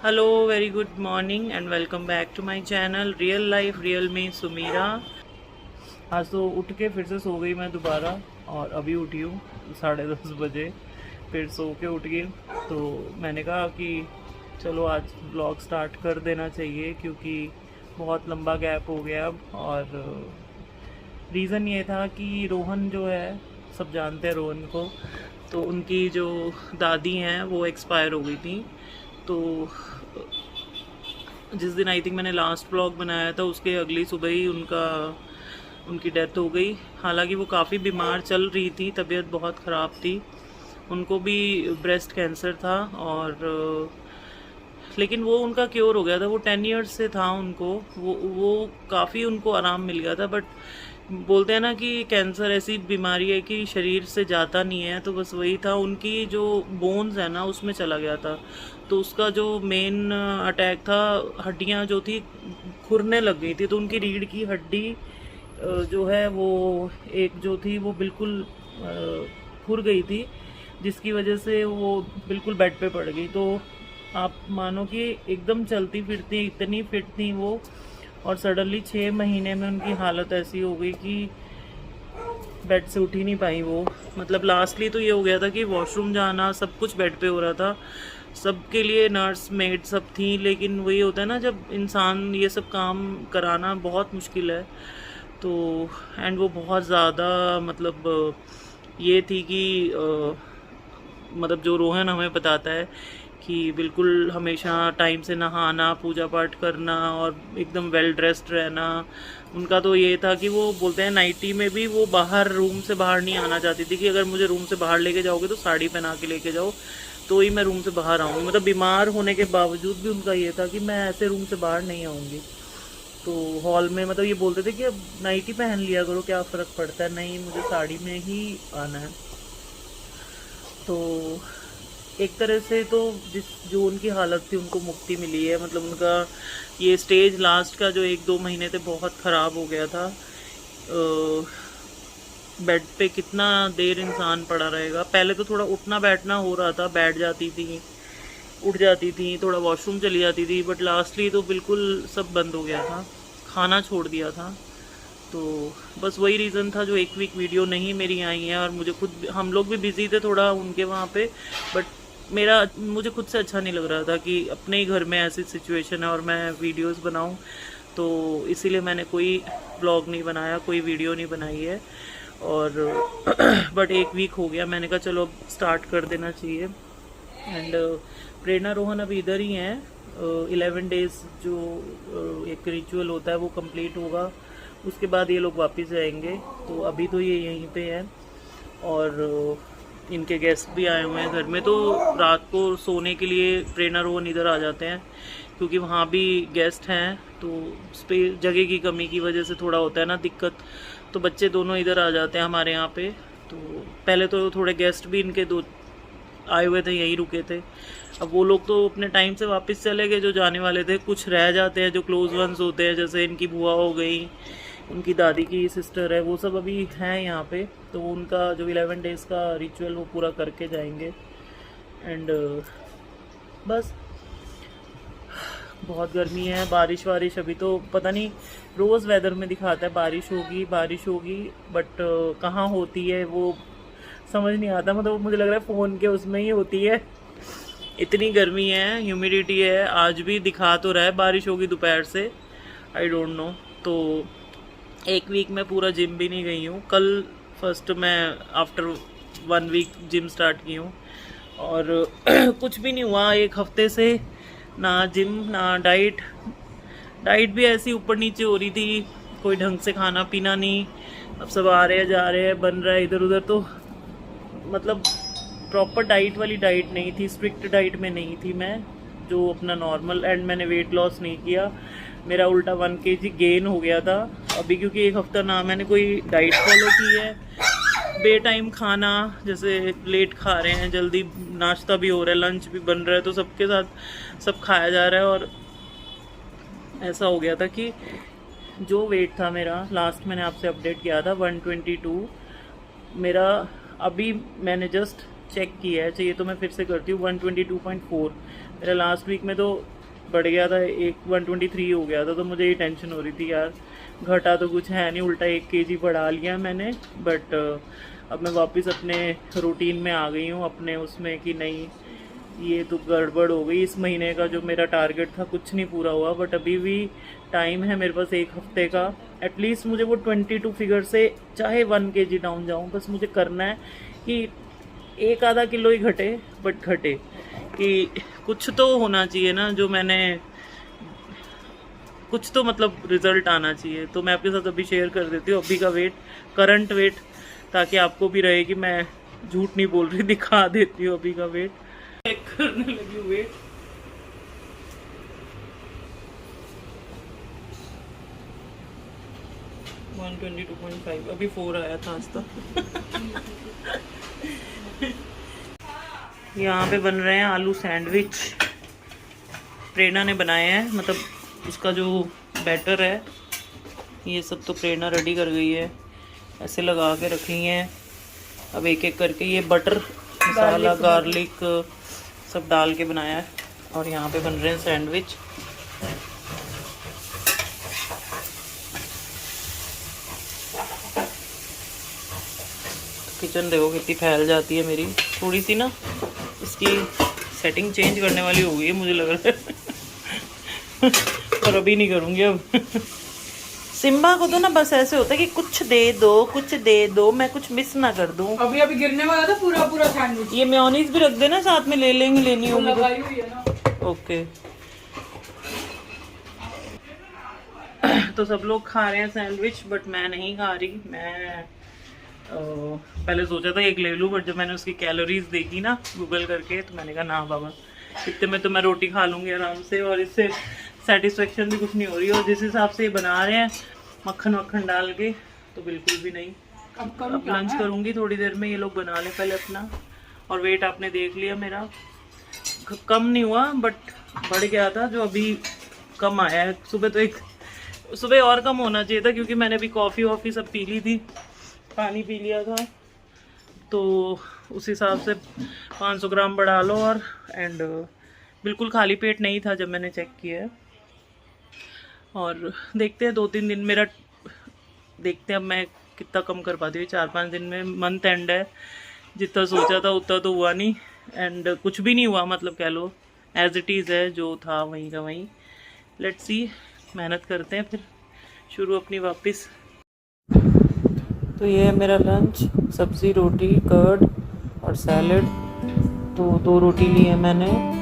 Hello, very good morning and welcome back to my channel real life real में सुमीरा। आज तो उठ के फिर से सो गई मैं दोबारा और अभी उठी हूँ 10:30 बजे। फिर सो के उठ गई तो मैंने कहा कि चलो आज ब्लॉग स्टार्ट कर देना चाहिए क्योंकि बहुत लंबा गैप हो गया अब। और रीज़न ये था कि रोहन जो है, सब जानते हैं रोहन को, तो उनकी जो दादी हैं वो एक्सपायर हो गई थी। तो जिस दिन आई थिंक मैंने लास्ट ब्लॉग बनाया था उसके अगली सुबह ही उनकी डेथ हो गई। हालांकि वो काफ़ी बीमार चल रही थी, तबीयत बहुत ख़राब थी, उनको भी ब्रेस्ट कैंसर था। और लेकिन वो उनका क्योर हो गया था। वो 10 ईयर्स से था उनको, वो काफ़ी उनको आराम मिल गया था। बट बोलते हैं ना कि कैंसर ऐसी बीमारी है कि शरीर से जाता नहीं है, तो बस वही था, उनकी जो बोन्स है ना उसमें चला गया था। तो उसका जो मेन अटैक था, हड्डियां जो थी खुरने लग गई थी, तो उनकी रीढ़ की हड्डी जो है वो एक जो थी वो बिल्कुल खुर गई थी, जिसकी वजह से वो बिल्कुल बेड पे पड़ गई। तो आप मानो कि एकदम चलती फिरती इतनी फिट थी वो, और सडनली 6 महीने में उनकी हालत ऐसी हो गई कि बेड से उठ ही नहीं पाई वो। मतलब लास्टली तो ये हो गया था कि वॉशरूम जाना सब कुछ बेड पे हो रहा था, सबके लिए नर्स मेड सब थी, लेकिन वही होता है ना जब इंसान ये सब काम कराना बहुत मुश्किल है। तो एंड वो बहुत ज़्यादा मतलब ये थी कि मतलब जो रोहन हमें बताता है कि बिल्कुल हमेशा टाइम से नहाना, पूजा पाठ करना और एकदम वेल ड्रेस्ड रहना। उनका तो ये था कि वो बोलते हैं नाइटी में भी वो बाहर रूम से बाहर नहीं आना चाहती थी, कि अगर मुझे रूम से बाहर लेके जाओगे तो साड़ी पहना के लेके जाओ, तो ही मैं रूम से बाहर आऊँगी। मतलब बीमार होने के बावजूद भी उनका ये था कि मैं ऐसे रूम से बाहर नहीं आऊँगी। तो हॉल में मतलब ये बोलते थे कि अब नाइटी पहन लिया करो, क्या फ़र्क पड़ता है, नहीं मुझे साड़ी में ही आना है। तो एक तरह से तो जो उनकी हालत थी उनको मुक्ति मिली है। मतलब उनका ये स्टेज लास्ट का जो 1-2 महीने थे बहुत ख़राब हो गया था। बेड पे कितना देर इंसान पड़ा रहेगा। पहले तो थोड़ा उठना बैठना हो रहा था, बैठ जाती थी, उठ जाती थी, थोड़ा वॉशरूम चली जाती थी, बट लास्टली तो बिल्कुल सब बंद हो गया था, खाना छोड़ दिया था। तो बस वही रीज़न था जो एक वीक वीडियो नहीं मेरी आई है। और मुझे खुद, हम लोग भी बिज़ी थे थोड़ा उनके वहाँ पे, बट मुझे खुद से अच्छा नहीं लग रहा था कि अपने ही घर में ऐसी सिचुएशन है और मैं वीडियोस बनाऊं। तो इसीलिए मैंने कोई ब्लॉग नहीं बनाया, कोई वीडियो नहीं बनाई है। और बट एक वीक हो गया, मैंने कहा चलो अब स्टार्ट कर देना चाहिए। एंड प्रेरणा रोहन अभी इधर ही हैं। 11 डेज जो एक रिचुअल होता है वो कंप्लीट होगा, उसके बाद ये लोग वापस जाएंगे। तो अभी तो ये यहीं पे हैं और इनके गेस्ट भी आए हुए हैं घर में। तो रात को सोने के लिए प्रेरणा रोहन इधर आ जाते हैं क्योंकि वहाँ भी गेस्ट हैं, तो स्पेस जगह की कमी की वजह से थोड़ा होता है ना दिक्कत। तो बच्चे दोनों इधर आ जाते हैं हमारे यहाँ पे। तो पहले तो थोड़े गेस्ट भी इनके दो आए हुए थे, यहीं रुके थे। अब वो लोग तो अपने टाइम से वापस चले गए जो जाने वाले थे। कुछ रह जाते हैं जो क्लोज वंस होते हैं, जैसे इनकी बुआ हो गई, उनकी दादी की सिस्टर है, वो सब अभी हैं यहाँ पे। तो उनका जो 11 डेज़ का रिचुअल वो पूरा करके जाएंगे। एंड बस बहुत गर्मी है, बारिश वारिश अभी तो पता नहीं, रोज़ वेदर में दिखाता है बारिश होगी, बट कहाँ होती है वो समझ नहीं आता। मतलब मुझे लग रहा है फ़ोन के उसमें ही होती है, इतनी गर्मी है, ह्यूमिडिटी है। आज भी दिखा तो रहा है बारिश होगी दोपहर से, आई डोंट नो। तो एक वीक में पूरा जिम भी नहीं गई हूँ। कल फर्स्ट मैं आफ्टर 1 वीक जिम स्टार्ट की हूँ और कुछ भी नहीं हुआ एक हफ्ते से, ना जिम ना डाइट भी ऐसी ऊपर नीचे हो रही थी, कोई ढंग से खाना पीना नहीं। अब सब आ रहे हैं जा रहे हैं, बन रहा है इधर उधर, तो मतलब प्रॉपर डाइट वाली डाइट नहीं थी, स्ट्रिक्ट डाइट में नहीं थी मैं, जो अपना नॉर्मल। एंड मैंने वेट लॉस नहीं किया, मेरा उल्टा 1 kg गेन हो गया था अभी, क्योंकि एक हफ्ता ना मैंने कोई डाइट फॉलो की है। बे टाइम खाना, जैसे लेट खा रहे हैं, जल्दी नाश्ता भी हो रहा है, लंच भी बन रहा है, तो सबके साथ सब खाया जा रहा है। और ऐसा हो गया था कि जो वेट था मेरा, लास्ट मैंने आपसे अपडेट किया था 122 मेरा, अभी मैंने जस्ट चेक किया है, चाहिए तो मैं फिर से करती हूँ, 122.4 मेरा लास्ट वीक में तो बढ़ गया था, 123 हो गया था, तो मुझे ये टेंशन हो रही थी यार घटा तो कुछ है नहीं, उल्टा 1 kg बढ़ा लिया मैंने। बट अब मैं वापस अपने रूटीन में आ गई हूँ, अपने उसमें कि नहीं ये तो गड़बड़ हो गई। इस महीने का जो मेरा टारगेट था कुछ नहीं पूरा हुआ, बट अभी भी टाइम है मेरे पास 1 हफ्ते का। एटलीस्ट मुझे वो 22 फिगर से चाहे 1 kg डाउन जाऊँ, बस मुझे करना है कि 1 आधा किलो ही घटे, बट घटे कि कुछ तो होना चाहिए ना, जो मैंने कुछ तो मतलब रिजल्ट आना चाहिए। तो मैं आपके साथ अभी शेयर कर देती हूँ अभी का वेट, करंट वेट, ताकि आपको भी रहे कि मैं झूठ नहीं बोल रही, दिखा देती हूँ अभी का वेट। चेक करने लगी हूँ वेट। वन 122.5, अभी 4 आया था आज तक। यहाँ पे बन रहे हैं आलू सैंडविच, प्रेरणा ने बनाए हैं, मतलब उसका जो बैटर है ये सब तो प्रेरणा रेडी कर गई है, ऐसे लगा के रखी हैं। अब एक एक करके ये बटर मसाला गार्लिक सब डाल के बनाया है, और यहाँ पे बन रहे हैं सैंडविच। किचन देखो कितनी फैल जाती है मेरी, थोड़ी सी ना इसकी सेटिंग चेंज करने वाली हो गई है मुझे लग रहा है। पर अभी नहीं करूँगी अब। सिम्बा को तो ना बस ऐसे होता है कि कुछ दे दो, मैं कुछ मिस ना कर दूं। अभी अभी गिरने वाला था पूरा पूरा सैंडविच। ये मेयोनीज भी रख देना साथ में, ले लेंगे, लेनी होगी लगाई हुई है ना। ओके। तो सब लोग खा रहे हैं सैंडविच, बट मैं नहीं खा रही। मैं पहले सोचा था एक ले लूँ, बट जब मैंने उसकी कैलोरीज देखी ना गूगल करके, तो मैंने कहा ना बाबा, इतने में तो मैं रोटी खा लूँगी आराम से, और इससे सेटिस्फेक्शन भी कुछ नहीं हो रही। और जिस हिसाब से बना रहे हैं मक्खन वक्खन डाल के, तो बिल्कुल भी नहीं। अब लंच करूँगी थोड़ी देर में, ये लोग बना लें पहले अपना। और वेट आपने देख लिया मेरा, कम नहीं हुआ बट बढ़ गया था, जो अभी कम आया है। सुबह तो एक सुबह और कम होना चाहिए था, क्योंकि मैंने अभी कॉफ़ी वॉफ़ी सब पी ली थी, पानी पी लिया था, तो उस हिसाब से 500 ग्राम बढ़ा लो। और एंड बिल्कुल खाली पेट नहीं था जब मैंने चेक किया है। और देखते हैं 2-3 दिन मेरा, देखते हैं अब मैं कितना कम कर पाती हूँ 4-5 दिन में। मंथ एंड है, जितना सोचा था उतना तो हुआ नहीं, एंड कुछ भी नहीं हुआ, मतलब कह लो एज इट इज़ है, जो था वहीं का वहीं। लेट्स सी, मेहनत करते हैं फिर शुरू अपनी वापस। तो ये है मेरा लंच, सब्ज़ी, रोटी, कर्ड और सैलड। तो 2 रोटी ली है मैंने।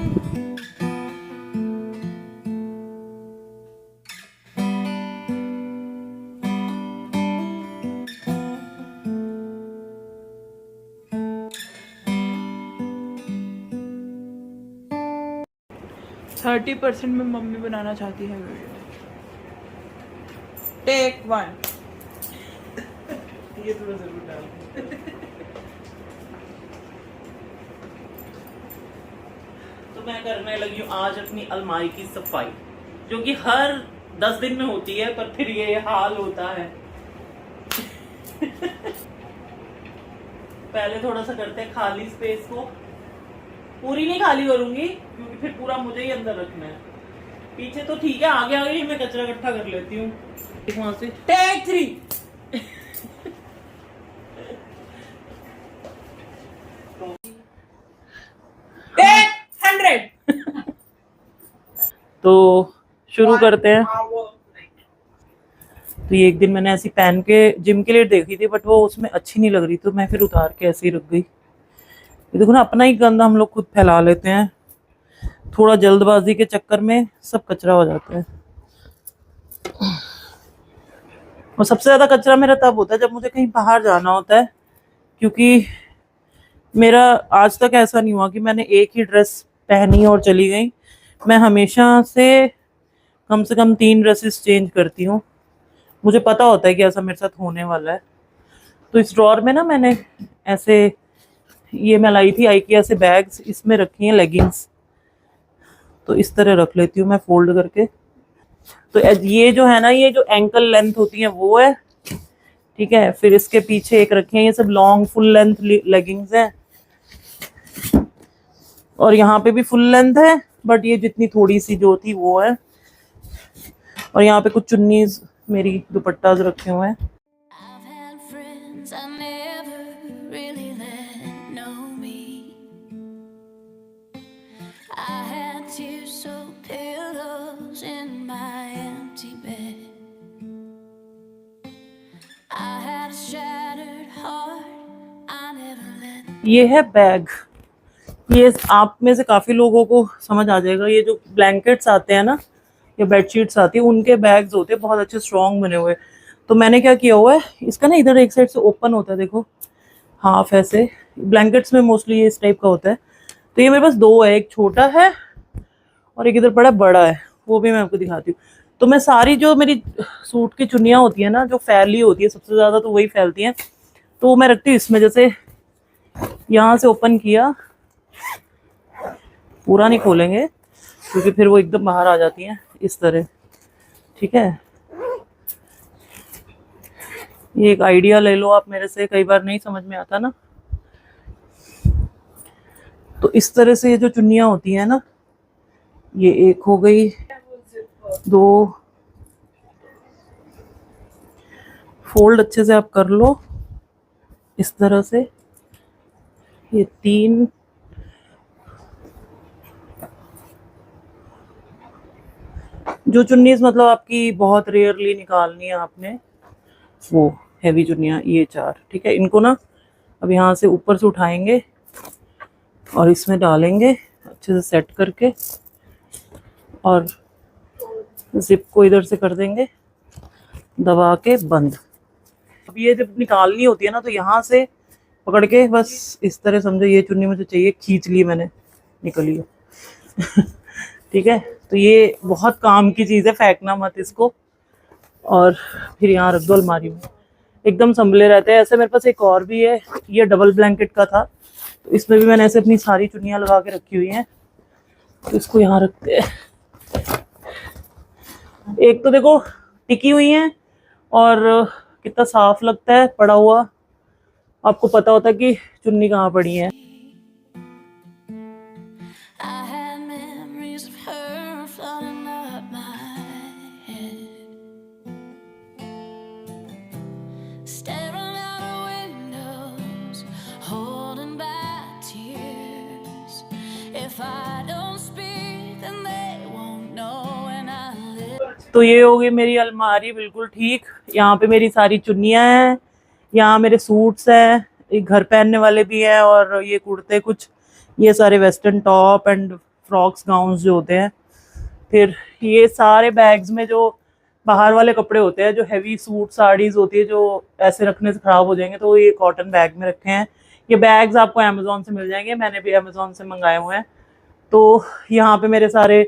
थर्टी 30% में मम्मी बनाना चाहती है। टेक 1। ये थोड़ा जरूर डाल। तो मैं करने लगी हूँ आज अपनी अलमारी की सफाई, जो कि हर 10 दिन में होती है, पर फिर ये हाल होता है। पहले थोड़ा सा करते हैं खाली स्पेस को, पूरी नहीं खाली करूंगी क्योंकि फिर पूरा मुझे ही अंदर रखना है। पीछे तो ठीक है, आगे आगे ही मैं कचरा इकट्ठा कर लेती हूँ। वहां से टेक 3। टेक 100। तो शुरू करते हैं। तो ये एक दिन मैंने ऐसी पहन के जिम के लिए देखी थी, बट वो उसमें अच्छी नहीं लग रही, तो मैं फिर उतार के ऐसे ही रख गई। ये देखो ना, अपना ही गंद हम लोग खुद फैला लेते हैं, थोड़ा जल्दबाजी के चक्कर में सब कचरा हो जाता है। और सबसे ज़्यादा कचरा मेरा तब होता है जब मुझे कहीं बाहर जाना होता है, क्योंकि मेरा आज तक ऐसा नहीं हुआ कि मैंने एक ही ड्रेस पहनी और चली गई। मैं हमेशा से कम 3 ड्रेसेस चेंज करती हूँ। मुझे पता होता है कि ऐसा मेरे साथ होने वाला है। तो इस ड्रॉर में ना मैंने ऐसे, ये मैं लाई थी आइकिया से बैग्स, इसमें रखी हैं लेगिंग्स, तो इस तरह रख लेती हूँ मैं फोल्ड करके। तो ये जो है ना, ये जो एंकल लेंथ होती है वो है, ठीक है। फिर इसके पीछे एक रखी है, ये सब लॉन्ग फुल लेंथ लेगिंग्स हैं, और यहाँ पे भी फुल लेंथ है, बट ये जितनी थोड़ी सी जो थी वो है। और यहाँ पे कुछ चुन्नीज मेरी दुपट्टाज रखे हुए हैं। I've had friends I never really let know me. I had tear-soaked pillows in my empty bed. I had a shattered heart. I never let. ये है बैग। ये आप में से काफी लोगों को समझ आ जाएगा। ये जो ब्लैंकेट्स आते हैं ना या बेडशीट्स आती है, उनके बैग्स होते हैं बहुत अच्छे स्ट्रॉन्ग बने हुए। तो मैंने क्या किया हुआ है, इसका ना इधर एक साइड से ओपन होता है, देखो हाफ ऐसे। ब्लैंकेट्स में मोस्टली ये इस टाइप का होता है। तो ये मेरे पास दो है, एक छोटा है और एक इधर बड़ा है, वो भी मैं आपको दिखाती हूँ। तो मैं सारी जो मेरी सूट की चुन्नियाँ होती है ना, जो फैली होती है सबसे ज़्यादा, तो वही फैलती हैं, तो वो मैं रखती हूँ इसमें। जैसे यहाँ से ओपन किया, पूरा नहीं खोलेंगे क्योंकि फिर वो एकदम बाहर आ जाती हैं इस तरह, ठीक है। ये एक आइडिया ले लो आप मेरे से, कई बार नहीं समझ में आता ना। तो इस तरह से ये जो चुन्नियाँ होती हैं ना, ये एक हो गई, दो, फोल्ड अच्छे से आप कर लो इस तरह से, ये तीन, जो चुन्नीस मतलब आपकी बहुत रेयरली निकालनी है आपने, वो हैवी चुन्नियाँ, ये चार, ठीक है। इनको ना अब यहाँ से ऊपर से उठाएंगे और इसमें डालेंगे अच्छे से सेट करके, और जिप को इधर से कर देंगे दबा के बंद। अब ये जब निकालनी होती है ना, तो यहाँ से पकड़ के बस इस तरह, समझो ये चुन्नी मुझे चाहिए, खींच ली मैंने, निकली है ठीक है। तो ये बहुत काम की चीज़ है, फेंकना मत इसको। और फिर यहाँ रख दो अलमारी में, एकदम संभले रहते हैं। ऐसे मेरे पास एक और भी है, ये डबल ब्लैंकेट का था, तो इसमें भी मैंने ऐसे अपनी सारी चुन्नियाँ लगा के रखी हुई हैं। तो इसको यहाँ रखते हैं। एक तो देखो टिकी हुई हैं, और कितना साफ लगता है पड़ा हुआ, आपको पता होता है कि चुन्नी कहाँ पड़ी है। I had memories of her flooding up my head, staring out of windows, holding back tears. If I don't speak, then they won't know when I live. तो ये हो गई मेरी अलमारी बिल्कुल ठीक। यहाँ पे मेरी सारी चुन्नियाँ हैं, यहाँ मेरे सूट्स हैं, एक घर पहनने वाले भी हैं, और ये कुर्ते कुछ, ये सारे western top and frocks gowns जो होते हैं। फिर ये सारे बैग्स में जो बाहर वाले कपड़े होते हैं, जो हैवी सूट साड़ीज होती है, जो ऐसे रखने से ख़राब हो जाएंगे, तो ये कॉटन बैग में रखे हैं। ये बैग्स आपको अमेज़ॉन से मिल जाएंगे, मैंने भी अमेज़ॉन से मंगाए हुए हैं। तो यहाँ पे मेरे सारे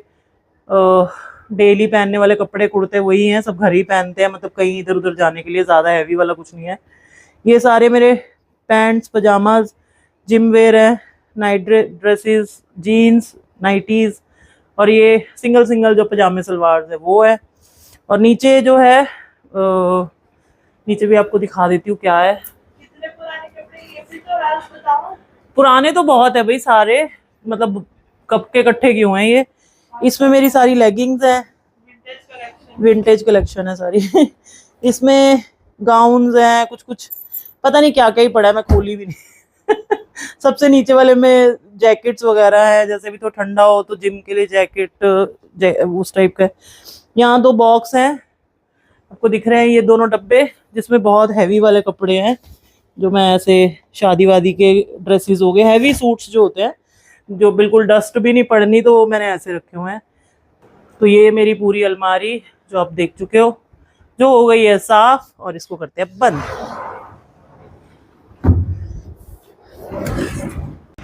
डेली पहनने वाले कपड़े कुर्ते वही हैं, सब घर ही पहनते हैं, मतलब कहीं इधर उधर जाने के लिए, ज़्यादा हैवी वाला कुछ नहीं है। ये सारे मेरे पैंट्स, पजामाज, जिम वेयर है, नाइट ड्रेसेस, जीन्स, नाइटीज़, और ये सिंगल सिंगल जो पजामे सलवार है वो है। और नीचे जो है नीचे भी आपको दिखा देती हूँ क्या है। कितने पुराने कपड़े, ये भी तो राज बताओ। पुराने तो बहुत है भाई सारे, मतलब कब के इकट्ठे क्यों हैं ये। इसमें मेरी सारी लेगिंग्स हैं, विंटेज कलेक्शन है सारी इसमें गाउन्स हैं, कुछ कुछ पता नहीं क्या क्या ही पड़ा है, मैं खोली भी नहीं सबसे नीचे वाले में जैकेट्स वगैरह है, जैसे भी तो ठंडा हो तो जिम के लिए जैकेट, उस टाइप का। यहाँ दो बॉक्स हैं, आपको दिख रहे हैं ये दोनों डब्बे, जिसमें बहुत हैवी वाले कपड़े हैं, जो मैं ऐसे शादी वादी के ड्रेसेस हो गए, हैवी सूट्स जो होते हैं, जो बिल्कुल डस्ट भी नहीं पड़नी, तो वो मैंने ऐसे रखे हुए हैं। तो ये मेरी पूरी अलमारी जो आप देख चुके हो, जो हो गई है साफ, और इसको करते हैं बंद।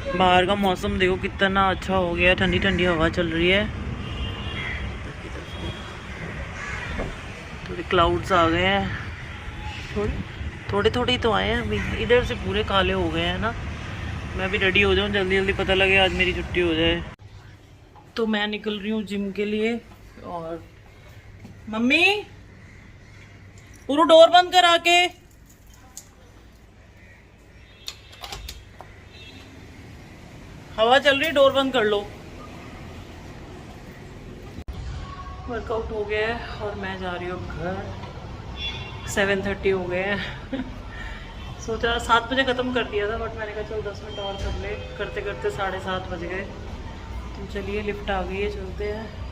बाहर का मौसम देखो कितना अच्छा हो गया है, ठंडी ठंडी हवा चल रही है, थोड़े क्लाउड्स आ गए हैं, थोड़े थोड़े ही तो आए हैं अभी, इधर से पूरे काले हो गए हैं ना। मैं भी रेडी हो जाऊँ, जल्दी जल्दी पता लगे आज मेरी छुट्टी हो जाए। तो मैं निकल रही हूँ जिम के लिए। और मम्मी पूरा डोर बंद करा के, हवा चल रही, डोर बंद कर लो। वर्कआउट हो गया है और मैं जा रही हूँ घर। 7:30 हो गए हैं। सोचा 7 बजे ख़त्म कर दिया था, बट मैंने कहा चलो 10 मिनट और कर ले, करते करते 7:30 बज गए। तो चलिए लिफ्ट आ गई है, चलते हैं।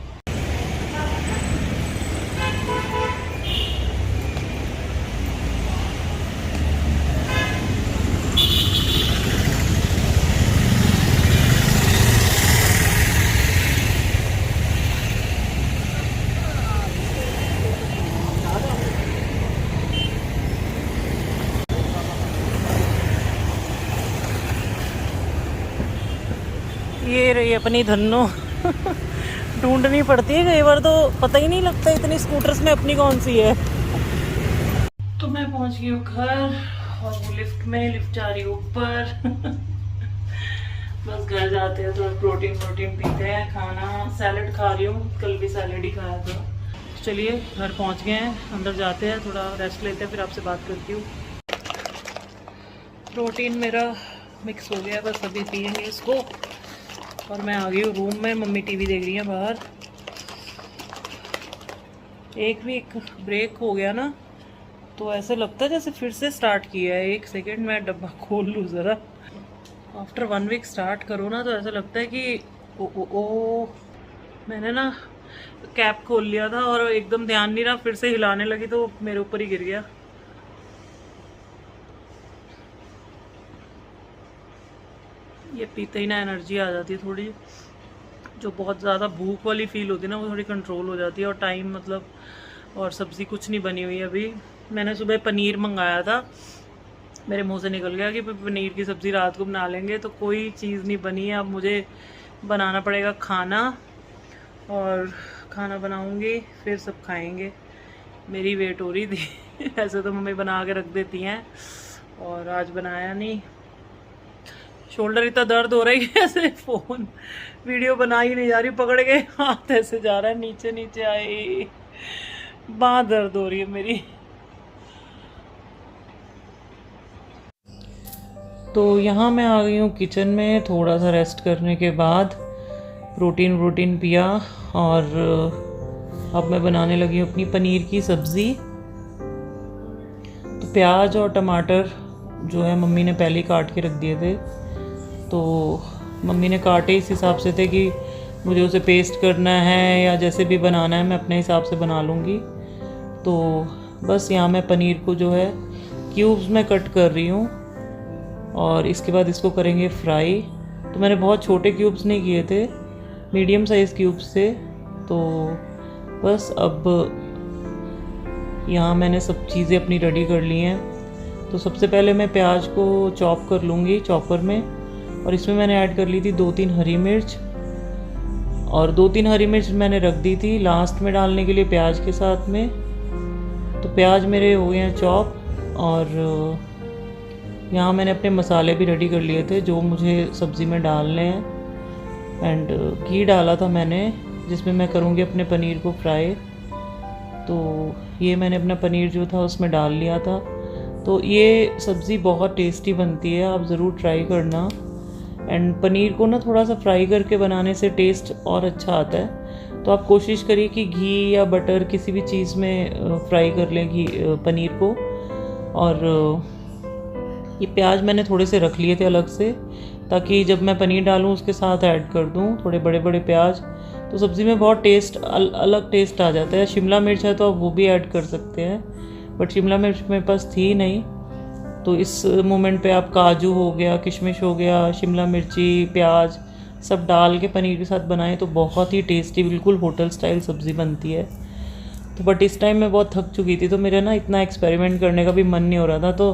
ये रही अपनी धन्नो। ढूंढनी पड़ती है कई बार, तो पता ही नहीं लगता इतनी स्कूटर्स में अपनी कौन सी है। तो मैं पहुंच गई हूँ घर और वो लिफ्ट जा रही हूँ ऊपर। बस घर जाते हैं तो प्रोटीन पीते हैं, खाना सैलेड खा रही हूँ, कल भी सैलेड ही खाया था। चलिए घर पहुँच गए हैं, अंदर जाते हैं, थोड़ा रेस्ट लेते हैं, फिर आपसे बात करती हूँ। प्रोटीन मेरा मिक्स हो गया, बस अभी पियेंगे इसको। और मैं आ गई हूँ रूम में, मम्मी टीवी देख रही है बाहर। एक ब्रेक हो गया ना, तो ऐसे लगता है जैसे फिर से स्टार्ट किया है। 1 सेकेंड मैं डब्बा खोल लूँ ज़रा। आफ्टर 1 वीक स्टार्ट करो ना, तो ऐसा लगता है कि ओ मैंने ना कैप खोल लिया था और एकदम ध्यान नहीं रहा, फिर से हिलाने लगी तो मेरे ऊपर ही गिर गया। ये पीते ही ना एनर्जी आ जाती है थोड़ी, जो बहुत ज़्यादा भूख वाली फील होती है ना, वो थोड़ी कंट्रोल हो जाती है। और टाइम मतलब, और सब्ज़ी कुछ नहीं बनी हुई अभी। मैंने सुबह पनीर मंगाया था, मेरे मुंह से निकल गया कि पनीर की सब्ज़ी रात को बना लेंगे, तो कोई चीज़ नहीं बनी है। अब मुझे बनाना पड़ेगा खाना, और खाना बनाऊंगी फिर सब खाएंगे। मेरी वेट हो रही थी। ऐसे तो मम्मी बना के रख देती हैं, और आज बनाया नहीं। शोल्डर इतना दर्द हो रहा है, ऐसे फ़ोन वीडियो बना ही नहीं जा रही, पकड़ के हाथ ऐसे जा रहा है नीचे नीचे आए, बाँह दर्द हो रही है मेरी। तो यहाँ मैं आ गई हूँ किचन में, थोड़ा सा रेस्ट करने के बाद प्रोटीन पिया, और अब मैं बनाने लगी हूँ अपनी पनीर की सब्ज़ी। तो प्याज और टमाटर जो है मम्मी ने पहले ही काट के रख दिए थे, तो मम्मी ने काटे इस हिसाब से थे कि मुझे उसे पेस्ट करना है या जैसे भी बनाना है मैं अपने हिसाब से बना लूँगी। तो बस यहाँ मैं पनीर को जो है क्यूब्स में कट कर रही हूँ, और इसके बाद इसको करेंगे फ्राई। तो मैंने बहुत छोटे क्यूब्स नहीं किए थे, मीडियम साइज़ क्यूब्स थे। तो बस अब यहाँ मैंने सब चीज़ें अपनी रेडी कर ली हैं। तो सबसे पहले मैं प्याज को चॉप कर लूँगी चॉपर में, और इसमें मैंने ऐड कर ली थी 2-3 हरी मिर्च, और 2-3 हरी मिर्च मैंने रख दी थी लास्ट में डालने के लिए प्याज के साथ में। तो प्याज मेरे हो गए हैं चॉप, और यहाँ मैंने अपने मसाले भी रेडी कर लिए थे जो मुझे सब्ज़ी में डालने हैं। एंड घी डाला था मैंने, जिसमें मैं करूँगी अपने पनीर को फ्राई। तो ये मैंने अपना पनीर जो था उसमें डाल लिया था। तो ये सब्ज़ी बहुत टेस्टी बनती है, आप ज़रूर ट्राई करना। एंड पनीर को ना थोड़ा सा फ्राई करके बनाने से टेस्ट और अच्छा आता है। तो आप कोशिश करिए कि घी या बटर किसी भी चीज़ में फ्राई कर लें पनीर को। और ये प्याज मैंने थोड़े से रख लिए थे अलग से, ताकि जब मैं पनीर डालूँ उसके साथ ऐड कर दूँ थोड़े बड़े बड़े प्याज, तो सब्ज़ी में बहुत टेस्ट अलग टेस्ट आ जाता है। शिमला मिर्च है तो आप वो भी ऐड कर सकते हैं, बट शिमला मिर्च मेरे पास थी नहीं। तो इस मोमेंट पे आप काजू हो गया, किशमिश हो गया, शिमला मिर्ची, प्याज सब डाल के पनीर के साथ बनाएं तो बहुत ही टेस्टी, बिल्कुल होटल स्टाइल सब्ज़ी बनती है। तो बट इस टाइम मैं बहुत थक चुकी थी, तो मेरा ना इतना एक्सपेरिमेंट करने का भी मन नहीं हो रहा था। तो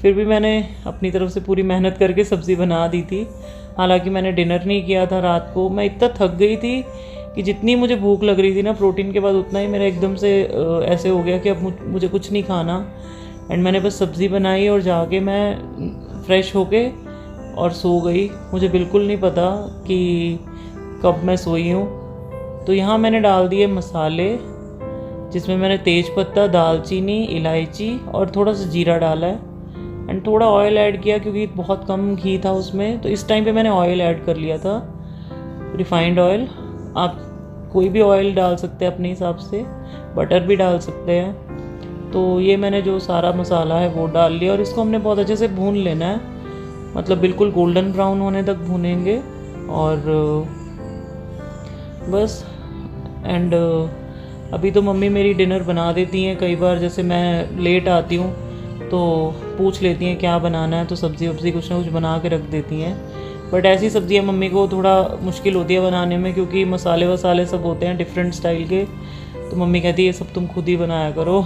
फिर भी मैंने अपनी तरफ से पूरी मेहनत करके सब्ज़ी बना दी थी। हालांकि मैंने डिनर नहीं किया था रात को, मैं इतना थक गई थी कि जितनी मुझे भूख लग रही थी ना प्रोटीन के बाद, उतना ही मेरा एकदम से ऐसे हो गया कि अब मुझे कुछ नहीं खाना। एंड मैंने बस सब्ज़ी बनाई और जाके मैं फ़्रेश होके और सो गई। मुझे बिल्कुल नहीं पता कि कब मैं सोई हूँ। तो यहाँ मैंने डाल दिए मसाले, जिसमें मैंने तेज पत्ता, दालचीनी, इलायची और थोड़ा सा जीरा डाला है। एंड थोड़ा ऑयल ऐड किया क्योंकि बहुत कम घी था उसमें, तो इस टाइम पे मैंने ऑयल ऐड कर लिया था, रिफाइंड ऑयल। आप कोई भी ऑयल डाल सकते हैं अपने हिसाब से, बटर भी डाल सकते हैं। तो ये मैंने जो सारा मसाला है वो डाल लिया और इसको हमने बहुत अच्छे से भून लेना है, मतलब बिल्कुल गोल्डन ब्राउन होने तक भूनेंगे। और बस एंड अभी तो मम्मी मेरी डिनर बना देती हैं। कई बार जैसे मैं लेट आती हूँ तो पूछ लेती हैं क्या बनाना है, तो सब्ज़ी वब्ज़ी कुछ ना कुछ बना के रख देती हैं। बट ऐसी सब्ज़ियाँ मम्मी को थोड़ा मुश्किल होती है बनाने में, क्योंकि मसाले वसाले सब होते हैं डिफरेंट स्टाइल के, तो मम्मी कहती है ये सब तुम खुद ही बनाया करो,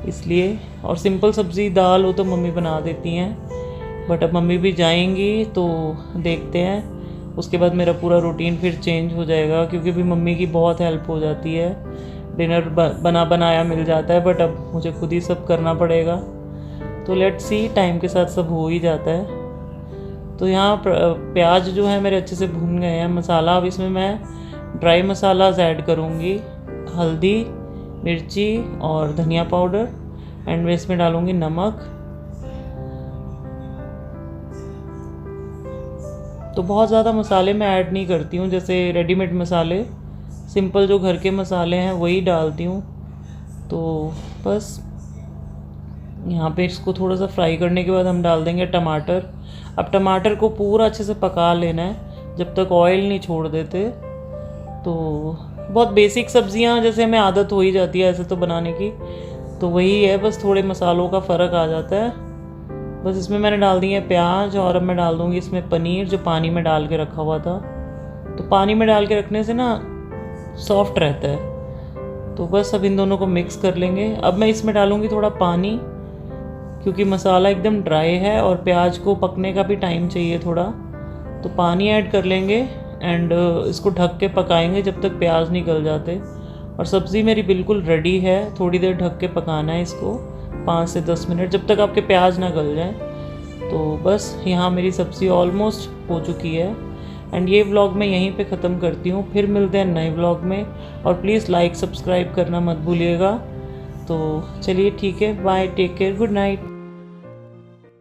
इसलिए। और सिंपल सब्ज़ी दाल हो तो मम्मी बना देती हैं। बट अब मम्मी भी जाएंगी तो देखते हैं, उसके बाद मेरा पूरा रूटीन फिर चेंज हो जाएगा, क्योंकि भी मम्मी की बहुत हेल्प हो जाती है। डिनर बना बनाया मिल जाता है, बट अब मुझे खुद ही सब करना पड़ेगा। तो लेट्स सी, टाइम के साथ सब हो ही जाता है। तो यहाँ प्याज जो है मेरे अच्छे से भून गए हैं। मसाला अब इसमें मैं ड्राई मसालाज ऐड करूँगी, हल्दी, मिर्ची और धनिया पाउडर, एंड मैं इसमें डालूँगी नमक। तो बहुत ज़्यादा मसाले मैं ऐड नहीं करती हूँ, जैसे रेडीमेड मसाले, सिंपल जो घर के मसाले हैं वही डालती हूँ। तो बस यहाँ पे इसको थोड़ा सा फ्राई करने के बाद हम डाल देंगे टमाटर। अब टमाटर को पूरा अच्छे से पका लेना है जब तक ऑयल नहीं छोड़ देते। तो बहुत बेसिक सब्जियाँ जैसे हमें आदत हो ही जाती है ऐसे तो बनाने की, तो वही है, बस थोड़े मसालों का फ़र्क आ जाता है। बस इसमें मैंने डाल दी है प्याज, और अब मैं डाल दूँगी इसमें पनीर जो पानी में डाल के रखा हुआ था। तो पानी में डाल के रखने से ना सॉफ्ट रहता है। तो बस अब इन दोनों को मिक्स कर लेंगे। अब मैं इसमें डालूँगी थोड़ा पानी, क्योंकि मसाला एकदम ड्राई है और प्याज को पकने का भी टाइम चाहिए थोड़ा। तो पानी ऐड कर लेंगे एंड इसको ढक के पकाएंगे जब तक प्याज नहीं गल जाते। और सब्ज़ी मेरी बिल्कुल रेडी है, थोड़ी देर ढक के पकाना है इसको, 5 से 10 मिनट, जब तक आपके प्याज ना गल जाए। तो बस यहाँ मेरी सब्ज़ी ऑलमोस्ट हो चुकी है। एंड ये व्लॉग मैं यहीं पे ख़त्म करती हूँ, फिर मिलते हैं नए व्लॉग में। और प्लीज़ लाइक सब्सक्राइब करना मत भूलिएगा। तो चलिए ठीक है, bye, take care, good night.